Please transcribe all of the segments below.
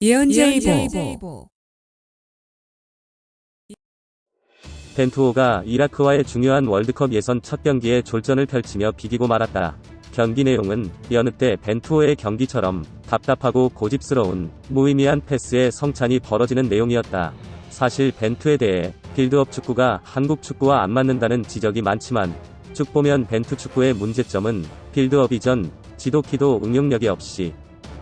예언제이보 벤투호가 이라크와의 중요한 월드컵 예선 첫 경기에 졸전을 펼치며 비기고 말았다. 경기 내용은 여느 때 벤투호의 경기처럼 답답하고 고집스러운 무의미한 패스에 성찬이 벌어지는 내용이었다. 사실 벤투에 대해 빌드업 축구가 한국 축구와 안 맞는다는 지적이 많지만 쭉 보면 벤투 축구의 문제점은 빌드업 이전 지도키도 응용력이 없이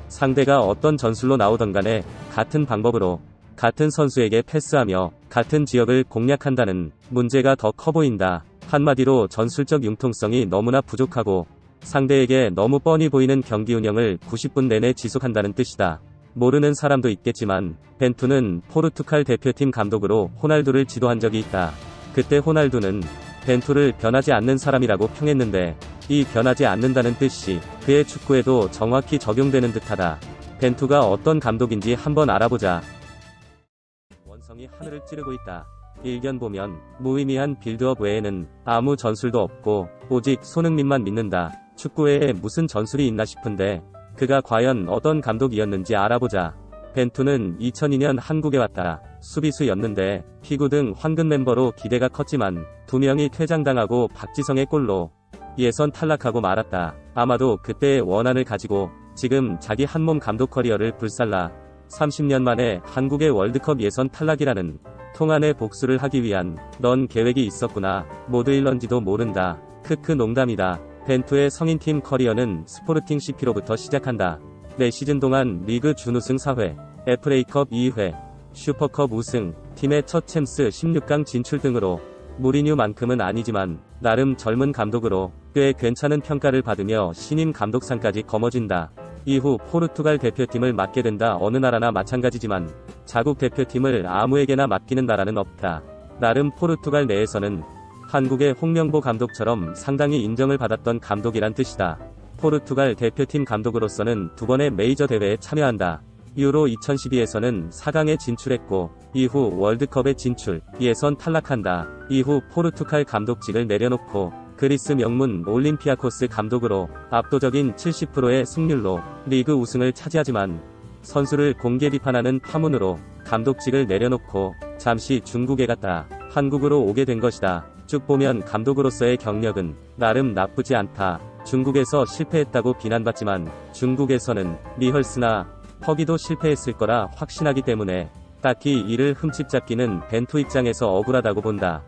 상대가 어떤 전술로 나오던 간에 같은 방법으로 같은 선수에게 패스하며 같은 지역을 공략한다는 문제가 더 커 보인다. 한마디로 전술적 융통성이 너무나 부족하고 상대에게 너무 뻔히 보이는 경기 운영을 90분 내내 지속한다는 뜻이다. 모르는 사람도 있겠지만 벤투는 포르투갈 대표팀 감독으로 호날두를 지도한 적이 있다. 그때 호날두는 벤투를 변하지 않는 사람이라고 평했는데 이 변하지 않는다는 뜻이 그의 축구에도 정확히 적용되는 듯하다. 벤투가 어떤 감독인지 한번 알아보자. 원성이 하늘을 찌르고 있다. 일견 보면 무의미한 빌드업 외에는 아무 전술도 없고 오직 손흥민만 믿는다. 축구 외에 무슨 전술이 있나 싶은데 그가 과연 어떤 감독이었는지 알아보자. 벤투는 2002년 한국에 왔다. 수비수였는데 피구 등 황금 멤버로 기대가 컸지만 두 명이 퇴장당하고 박지성의 골로 예선 탈락하고 말았다. 아마도 그때의 원한을 가지고 지금 자기 한몸 감독 커리어를 불살라 30년 만에 한국의 월드컵 예선 탈락이라는 통한의 복수를 하기 위한 넌 계획이 있었구나. 모두 일런지도 모른다. 크크 농담이다. 벤투의 성인팀 커리어는 스포르팅 CP로부터 시작한다. 4시즌 동안 리그 준우승 4회, FA컵 2회, 슈퍼컵 우승, 팀의 첫 챔스 16강 진출 등으로 무리뉴만큼은 아니지만 나름 젊은 감독으로 꽤 괜찮은 평가를 받으며 신인 감독상까지 거머쥔다. 이후 포르투갈 대표팀을 맡게 된다. 어느 나라나 마찬가지지만 자국 대표팀을 아무에게나 맡기는 나라는 없다. 나름 포르투갈 내에서는 한국의 홍명보 감독처럼 상당히 인정을 받았던 감독이란 뜻이다. 포르투갈 대표팀 감독으로서는 2번의 메이저 대회에 참여한다. 유로 2012에서는 4강에 진출했고 이후 월드컵에 진출, 예선 탈락한다. 이후 포르투갈 감독직을 내려놓고 그리스 명문 올림피아코스 감독으로 압도적인 70%의 승률로 리그 우승을 차지하지만 선수를 공개 비판하는 파문으로 감독직을 내려놓고 잠시 중국에 갔다 한국으로 오게 된 것이다. 쭉 보면 감독으로서의 경력은 나름 나쁘지 않다. 중국에서 실패했다고 비난받지만 중국에서는 리헐스나 허기도 실패했을 거라 확신하기 때문에 딱히 이를 흠집잡기는 벤투 입장에서 억울하다고 본다.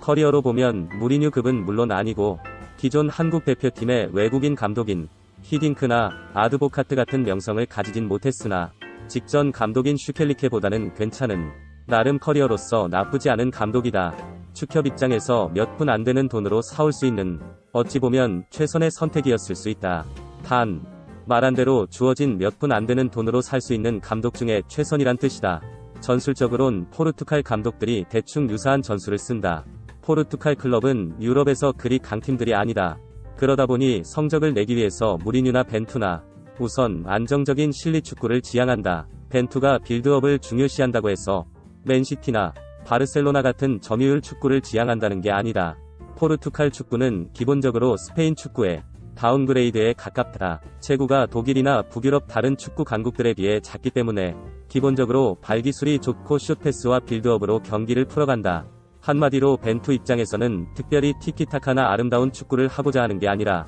커리어로 보면 무리뉴급은 물론 아니고 기존 한국 대표팀의 외국인 감독인 히딩크나 아드보카트 같은 명성을 가지진 못했으나 직전 감독인 슈켈리케보다는 괜찮은 나름 커리어로서 나쁘지 않은 감독이다. 축협 입장에서 몇 푼 안 되는 돈으로 사올 수 있는 어찌 보면 최선의 선택이었을 수 있다. 단 말한 대로 주어진 몇 푼 안 되는 돈으로 살 수 있는 감독 중에 최선이란 뜻이다. 전술적으론 포르투갈 감독들이 대충 유사한 전술을 쓴다. 포르투갈 클럽은 유럽에서 그리 강팀들이 아니다. 그러다 보니 성적을 내기 위해서 무리뉴나 벤투나 우선 안정적인 실리 축구를 지향한다. 벤투가 빌드업을 중요시한다고 해서 맨시티나 바르셀로나 같은 점유율 축구를 지향한다는 게 아니다. 포르투갈 축구는 기본적으로 스페인 축구에 다운그레이드에 가깝다. 체구가 독일이나 북유럽 다른 축구 강국들에 비해 작기 때문에 기본적으로 발기술이 좋고 슛패스와 빌드업으로 경기를 풀어간다. 한마디로 벤투 입장에서는 특별히 티키타카나 아름다운 축구를 하고자 하는 게 아니라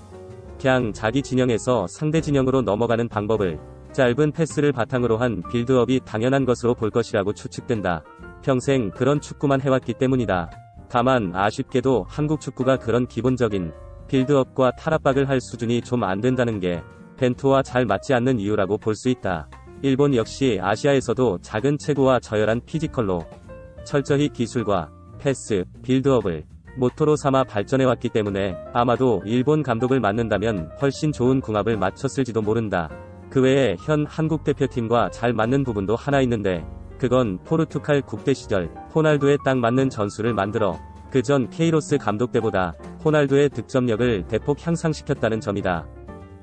그냥 자기 진영에서 상대 진영으로 넘어가는 방법을 짧은 패스를 바탕으로 한 빌드업이 당연한 것으로 볼 것이라고 추측된다. 평생 그런 축구만 해왔기 때문이다. 다만 아쉽게도 한국 축구가 그런 기본적인 빌드업과 탈압박을 할 수준이 좀 안 된다는 게 벤투와 잘 맞지 않는 이유라고 볼 수 있다. 일본 역시 아시아에서도 작은 체구와 저열한 피지컬로 철저히 기술과 패스, 빌드업을 모토로 삼아 발전해왔기 때문에 아마도 일본 감독을 맡는다면 훨씬 좋은 궁합을 맞췄을지도 모른다. 그 외에 현 한국 대표팀과 잘 맞는 부분도 하나 있는데 그건 포르투갈 국대 시절 호날두에 딱 맞는 전술을 만들어 그전 케이로스 감독 때보다 호날두의 득점력을 대폭 향상시켰다는 점이다.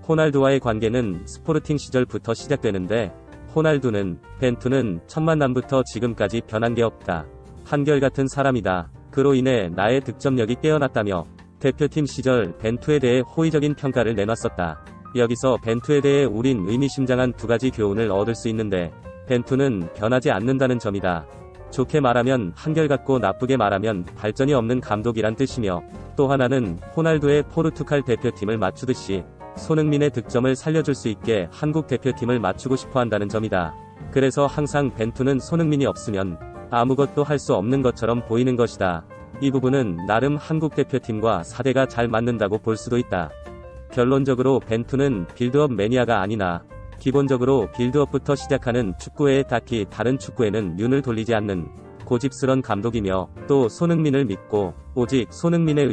호날두와의 관계는 스포르팅 시절부터 시작되는데 호날두는 벤투는 첫 만남부터 지금까지 변한 게 없다. 한결같은 사람이다. 그로 인해 나의 득점력이 뛰어났다며 대표팀 시절 벤투에 대해 호의적인 평가를 내놨었다. 여기서 벤투에 대해 우린 의미심장한 두 가지 교훈을 얻을 수 있는데 벤투는 변하지 않는다는 점이다. 좋게 말하면 한결같고 나쁘게 말하면 발전이 없는 감독이란 뜻이며, 또 하나는 호날두의 포르투갈 대표팀을 맞추듯이 손흥민의 득점을 살려줄 수 있게 한국 대표팀을 맞추고 싶어 한다는 점이다. 그래서 항상 벤투는 손흥민이 없으면 아무것도 할 수 없는 것처럼 보이는 것이다. 이 부분은 나름 한국 대표팀과 사대가 잘 맞는다고 볼 수도 있다. 결론적으로 벤투는 빌드업 매니아가 아니나 기본적으로 빌드업부터 시작하는 축구에 딱히 다른 축구에는 눈을 돌리지 않는 고집스런 감독이며, 또 손흥민을 믿고 오직 손흥민을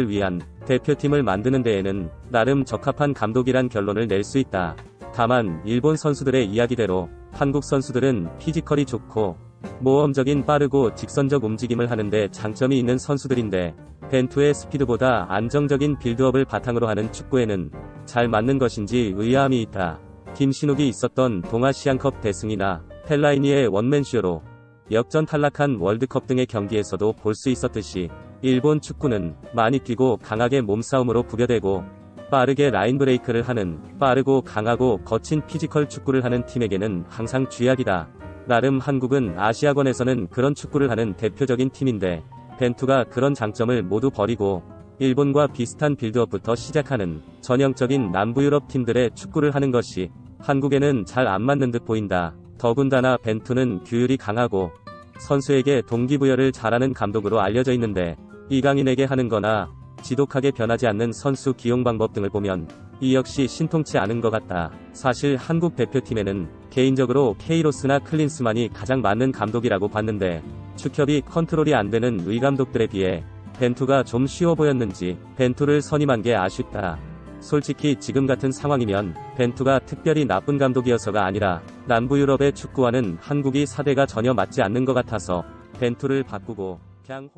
위한 대표팀을 만드는 데에는 나름 적합한 감독이란 결론을 낼 수 있다. 다만 일본 선수들의 이야기대로 한국 선수들은 피지컬이 좋고 모험적인 빠르고 직선적 움직임을 하는데 장점이 있는 선수들인데, 벤투의 스피드보다 안정적인 빌드업을 바탕으로 하는 축구에는 잘 맞는 것인지 의아함이 있다. 김신욱이 있었던 동아시안컵 대승이나 펠라이니의 원맨쇼로 역전 탈락한 월드컵 등의 경기에서도 볼 수 있었듯이, 일본 축구는 많이 뛰고 강하게 몸싸움으로 부벼대고 빠르게 라인 브레이크를 하는 빠르고 강하고 거친 피지컬 축구를 하는 팀에게는 항상 쥐약이다. 나름 한국은 아시아권에서는 그런 축구를 하는 대표적인 팀인데, 벤투가 그런 장점을 모두 버리고 일본과 비슷한 빌드업부터 시작하는 전형적인 남부 유럽 팀들의 축구를 하는 것이 한국에는 잘 안 맞는 듯 보인다. 더군다나 벤투는 규율이 강하고 선수에게 동기부여를 잘하는 감독으로 알려져 있는데, 이강인에게 하는 거나 지독하게 변하지 않는 선수 기용 방법 등을 보면 이 역시 신통치 않은 것 같다. 사실 한국 대표팀에는 개인적으로 케이로스나 클린스만이 가장 맞는 감독이라고 봤는데, 축협이 컨트롤이 안 되는 의 감독들에 비해 벤투가 좀 쉬워 보였는지 벤투를 선임한 게 아쉽다. 솔직히 지금 같은 상황이면 벤투가 특별히 나쁜 감독이어서가 아니라 남부 유럽의 축구와는 한국이 사대가 전혀 맞지 않는 것 같아서 벤투를 바꾸고 그냥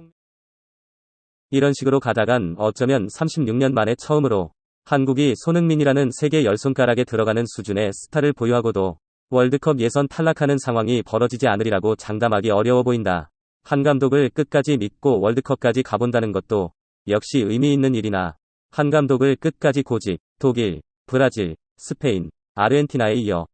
이런 식으로 가다간 어쩌면 36년 만에 처음으로 한국이 손흥민이라는 세계 10손가락에 들어가는 수준의 스타를 보유하고도 월드컵 예선 탈락하는 상황이 벌어지지 않으리라고 장담하기 어려워 보인다. 한 감독을 끝까지 믿고 월드컵까지 가본다는 것도 역시 의미 있는 일이나, 한 감독을 끝까지 고집, 독일, 브라질, 스페인, 아르헨티나에 이어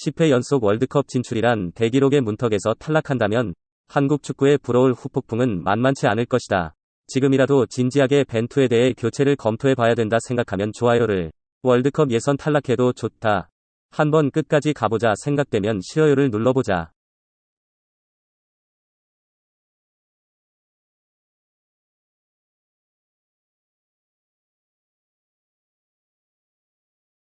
10회 연속 월드컵 진출이란 대기록의 문턱에서 탈락한다면 한국 축구의 불어올 후폭풍은 만만치 않을 것이다. 지금이라도 진지하게 벤투에 대해 교체를 검토해봐야 된다 생각하면 좋아요를, 월드컵 예선 탈락해도 좋다, 한번 끝까지 가보자 생각되면 싫어요를 눌러보자.